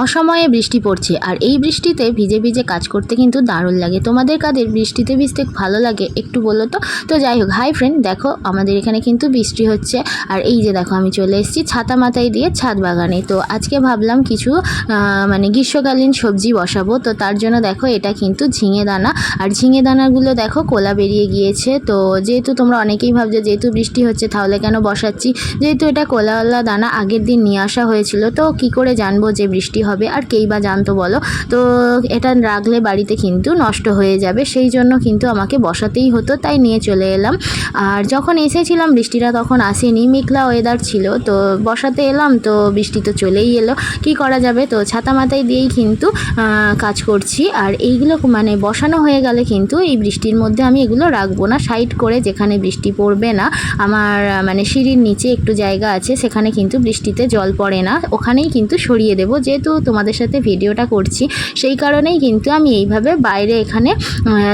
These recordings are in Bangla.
অসময়ে বৃষ্টি পড়ছে আর এই বৃষ্টিতে ভিজে ভিজে কাজ করতে কিন্তু দারুণ লাগে। তোমাদের কাদের বৃষ্টিতে ভিজতে ভালো লাগে একটু বলো তো। তো যাই হোক, হাই ফ্রেন্ড, দেখো আমাদের এখানে কিন্তু বৃষ্টি হচ্ছে আর এই যে দেখো আমি চলে এসেছি ছাতা মাথায় দিয়ে ছাদ বাগানে। তো আজকে ভাবলাম কিছু মানে গ্রীষ্মকালীন সবজি বসাবো। তো তার জন্য দেখো এটা কিন্তু ঝিঙে দানা, আর ঝিঙে দানাগুলো দেখো কোলা বেরিয়ে গিয়েছে। তো যেহেতু তোমরা অনেকেই ভাবছো যেহেতু বৃষ্টি হচ্ছে তাহলে কেন বসাচ্ছি, যেহেতু এটা কোলাওয়ালা দানা আগের দিন নিয়ে আসা হয়েছিল, তো কি করে জানবো যে বৃষ্টি হবে, আর কেই বা জানতো বলো। তো এটা রাখলে বাড়িতে কিন্তু নষ্ট হয়ে যাবে, সেই জন্য কিন্তু আমাকে বসাতেই হতো, তাই নিয়ে চলে এলাম। আর যখন এসেছিলাম বৃষ্টিটা তখন আসেনি, মেঘলা ওয়েদার ছিল, তো বসাতে এলাম তো বৃষ্টি তো চলেই এলো, কি করা যাবে। তো ছাতা মাথায় দিয়েই কিন্তু কাজ করছি। আর এইগুলো মানে বসানো হয়ে গেলে কিন্তু এই বৃষ্টির মধ্যে আমি এগুলো রাখবো না, সাইড করে যেখানে বৃষ্টি পড়বে না, আমার মানে সিঁড়ির নিচে একটু জায়গা আছে সেখানে কিন্তু বৃষ্টিতে জল পড়ে না, ওখানেই কিন্তু সরিয়ে দেবো। যেহেতু তোমাদের সাথে ভিডিওটা করছি সেই কারণেই কিন্তু আমি এইভাবে বাইরে এখানে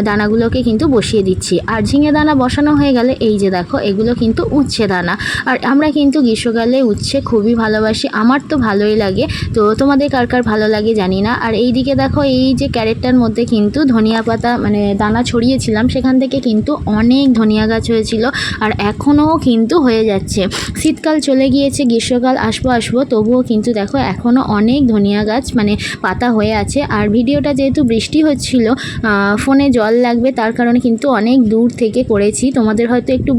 দানাগুলোকে কিন্তু বসিয়ে দিচ্ছি। আর ঝিঙে দানা বসানো হয়ে গেলে এই যে দেখো এগুলো কিন্তু উচ্ছে দানা। আর আমরা কিন্তু গ্রীষ্মকালে উচ্ছে খুবই ভালোবাসি, আমার তো ভালোই লাগে, তো তোমাদের কার কার ভালো লাগে জানি না। আর এই দিকে দেখো এই যে ক্যারেটটার মধ্যে কিন্তু ধনিয়া পাতা মানে দানা ছড়িয়েছিলাম, সেখান থেকে কিন্তু অনেক ধনিয়া গাছ হয়েছিল আর এখনও কিন্তু হয়ে যাচ্ছে। শীতকাল চলে গিয়েছে, গ্রীষ্মকাল আসবো তবুও কিন্তু দেখো এখনও অনেক ধনিয়া গাছ মানে পাতা হয়ে আছে। আর ভিডিওটা যেহেতু বৃষ্টি হচ্ছিল, ফোনে জল লাগবে তার কারণে কিন্তু অনেক দূর থেকে করেছি, তোমাদের হয়তো একটু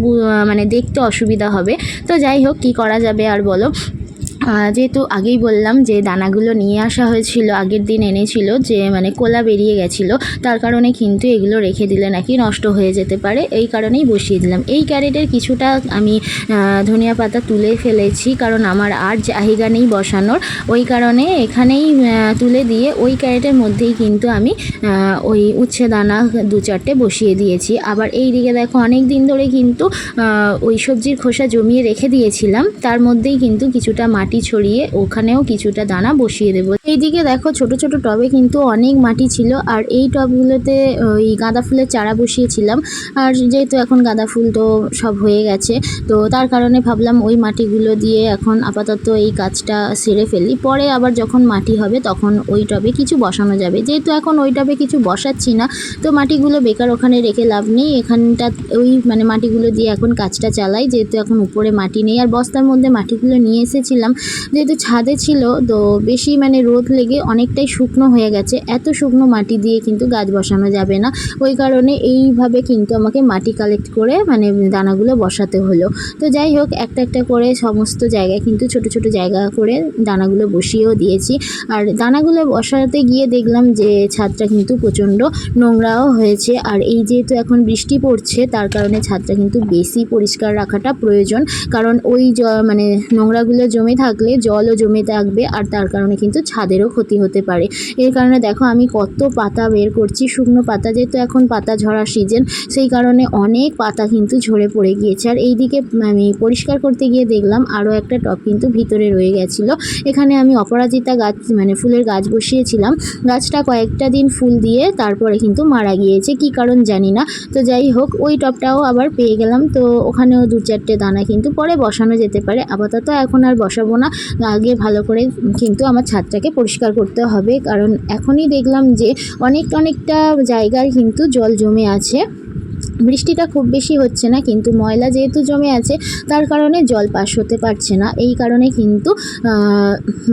মানে দেখতে অসুবিধা হবে। তো যাই হোক, কি করা যাবে আর বলো। যেহেতু আগেই বললাম যে দানাগুলো নিয়ে আসা হয়েছিল, আগের দিন এনেছিল, যে মানে কোলা বেরিয়ে গেছিলো, তার কারণে কিন্তু এগুলো রেখে দিলে নাকি নষ্ট হয়ে যেতে পারে, এই কারণেই বসিয়ে দিলাম। এই ক্যারেটের কিছুটা আমি ধনিয়া পাতা তুলে ফেলেছি, কারণ আমার আর জায়গা নেই বসানোর, ওই কারণে এখানেই তুলে দিয়ে ওই ক্যারেটের মধ্যেই কিন্তু আমি ওই উচ্ছে দানা 2-4টে বসিয়ে দিয়েছি। আবার এই দিকে দেখো অনেক দিন ধরে কিন্তু ওই সবজির খোসা জমিয়ে রেখে দিয়েছিলাম, তার মধ্যেই কিন্তু কিছুটা মাটি ছড়িয়ে ওখানেও কিছুটা দানা বসিয়ে দেবো। এইদিকে দেখো ছোট ছোট টবে কিন্তু অনেক মাটি ছিল, আর এই টবগুলোতে ওই গাঁদা ফুলের চারা বসিয়েছিলাম। আর যেহেতু এখন গাঁদা ফুল তো সব হয়ে গেছে, তো তার কারণে ভাবলাম ওই মাটিগুলো দিয়ে এখন আপাতত এই কাজটা সেরে ফেলি, পরে আবার যখন মাটি হবে তখন ওই টবে কিছু বসানো যাবে। যেহেতু এখন ওই টবে কিছু বসাচ্ছি না, তো মাটিগুলো বেকার ওখানে রেখে লাভ নেই, এখানটা ওই মানে মাটিগুলো দিয়ে এখন কাজটা চালাই, যেহেতু এখন উপরে মাটি নেই। আর বস্তার মধ্যে মাটিগুলো নিয়ে এসেছিলাম, যেহেতু ছাদে ছিল তো বেশি মানে রোদ লেগে অনেকটাই শুকনো হয়ে গেছে, এত শুকনো মাটি দিয়ে কিন্তু গাছ বসানো যাবে না, ওই কারণে এইভাবে কিন্তু আমাকে মাটি কালেক্ট করে মানে দানাগুলো বসাতে হলো। তো যাই হোক, একটা একটা করে সমস্ত জায়গায় কিন্তু ছোট ছোট জায়গা করে দানাগুলো বসিয়েও দিয়েছি। আর দানাগুলো বসাতে গিয়ে দেখলাম যে ছাদটা কিন্তু প্রচণ্ড নোংরাও হয়েছে, আর এই যেহেতু এখন বৃষ্টি পড়ছে তার কারণে ছাদটা কিন্তু বেশি পরিষ্কার রাখাটা প্রয়োজন, কারণ ওই মানে নোংরাগুলো জমে থাকলে জলও জমে থাকবে, আর তার কারণে কিন্তু ছাদেরও ক্ষতি হতে পারে। এর কারণে দেখো আমি কত পাতা বের করছি, শুকনো পাতা, যেহেতু এখন পাতা ঝরার সিজন, সেই কারণে অনেক পাতা কিন্তু ঝরে পড়ে গিয়েছে। আর এইদিকে আমি পরিষ্কার করতে গিয়ে দেখলাম আরও একটা টব কিন্তু ভিতরে রয়ে গেছিলো, এখানে আমি অপরাজিতা গাছ মানে ফুলের গাছ বসিয়েছিলাম, গাছটা কয়েকটা দিন ফুল দিয়ে তারপরে কিন্তু মারা গিয়েছে, কি কারণ জানি না। তো যাই হোক, ওই টবটাও আবার পেয়ে গেলাম, তো ওখানেও 2-4টে দানা কিন্তু পরে বসানো যেতে পারে, আপাতত এখন আর বসাবো না, আগে ভালো করে কিন্তু আমার ছাদটাকে পরিষ্কার করতে হবে, কারণ এখনই দেখলাম যে অনেকটা জায়গায় কিন্তু জল জমে আছে। বৃষ্টিটা খুব বেশি হচ্ছে না, কিন্তু ময়লা যেহেতু জমে আছে তার কারণে জল পাস হতে পারছে না, এই কারণে কিন্তু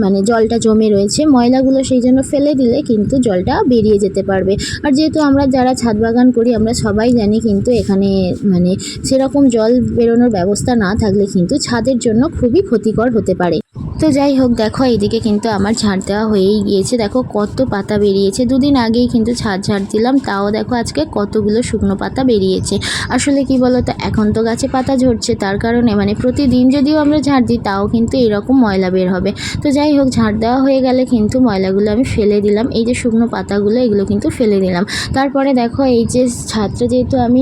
মানে জলটা জমে রয়েছে, ময়লাগুলো সেই জন্য ফেলে দিলে কিন্তু জলটা বেরিয়ে যেতে পারবে। আর যেহেতু আমরা যারা ছাদ বাগান করি আমরা সবাই জানি কিন্তু এখানে মানে সেরকম জল বেরোনোর ব্যবস্থা না থাকলে কিন্তু ছাদের জন্য খুবই ক্ষতিকর হতে পারে। তো যাই হোক, দেখো এইদিকে কিন্তু আমার ঝাড় দেওয়া হয়েই গিয়েছে, দেখো কত পাতা বেরিয়েছে, 2 দিন আগেই কিন্তু ঝাড় দিলাম, তাও দেখো আজকে কতগুলো শুকনো পাতা বেরিয়েছে। আসলে কি বলো তো, এখন তো গাছে পাতা ঝরছে, তার কারণে মানে প্রতিদিন যদিও আমরা ঝাড় দিই তাও কিন্তু এরকম ময়লা বের হবে। তো যাই হোক, ঝাড় দেওয়া হয়ে গেলে কিন্তু ময়লাগুলো আমি ফেলে দিলাম, এই যে শুকনো পাতাগুলো এগুলো কিন্তু ফেলে দিলাম। তারপরে দেখো এই যে ছাদটা যেহেতু আমি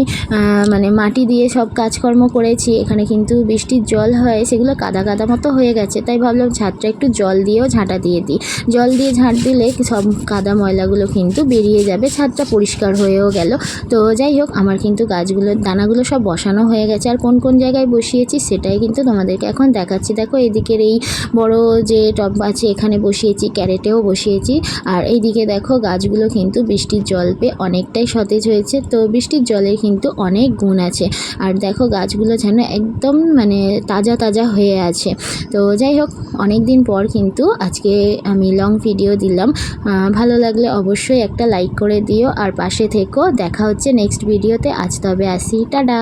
মানে মাটি দিয়ে সব কাজকর্ম করেছি, এখানে কিন্তু বৃষ্টির জল হয় সেগুলো কাদা কাদা মতো হয়ে গেছে, তাই ভাবলাম ছাদটা একটু জল দিয়েও ঝাঁটা দিয়ে দিই। জল দিয়ে ঝাঁট দিলে সব কাদা ময়লাগুলো কিন্তু বেরিয়ে যাবে, ছাদটা পরিষ্কার হয়েও গেল। তো যাই হোক, আমার কিন্তু গাছগুলোর দানাগুলো সব বসানো হয়ে গেছে। আর কোন কোন জায়গায় বসিয়েছি সেটাই কিন্তু তোমাদেরকে এখন দেখাচ্ছি। দেখো এদিকের এই বড় যে টব আছে এখানে বসিয়েছি, ক্যারেটেও বসিয়েছি। আর এইদিকে দেখো গাছগুলো কিন্তু বৃষ্টির জল পেয়ে অনেকটাই সতেজ হয়েছে। তো বৃষ্টির জলের কিন্তু অনেক গুণ আছে। আর দেখো গাছগুলো যেন একদম মানে তাজা তাজা হয়ে আছে। তো যাই হোক, অনেক দিন পর কিন্তু আজকে আমি লং ভিডিও দিলাম। ভালো লাগলে অবশ্যই একটা লাইক করে দিও আর পাশে থেকো। দেখা হচ্ছে নেক্সট ভিডিওতে। আজ তবে আসি, টাটা।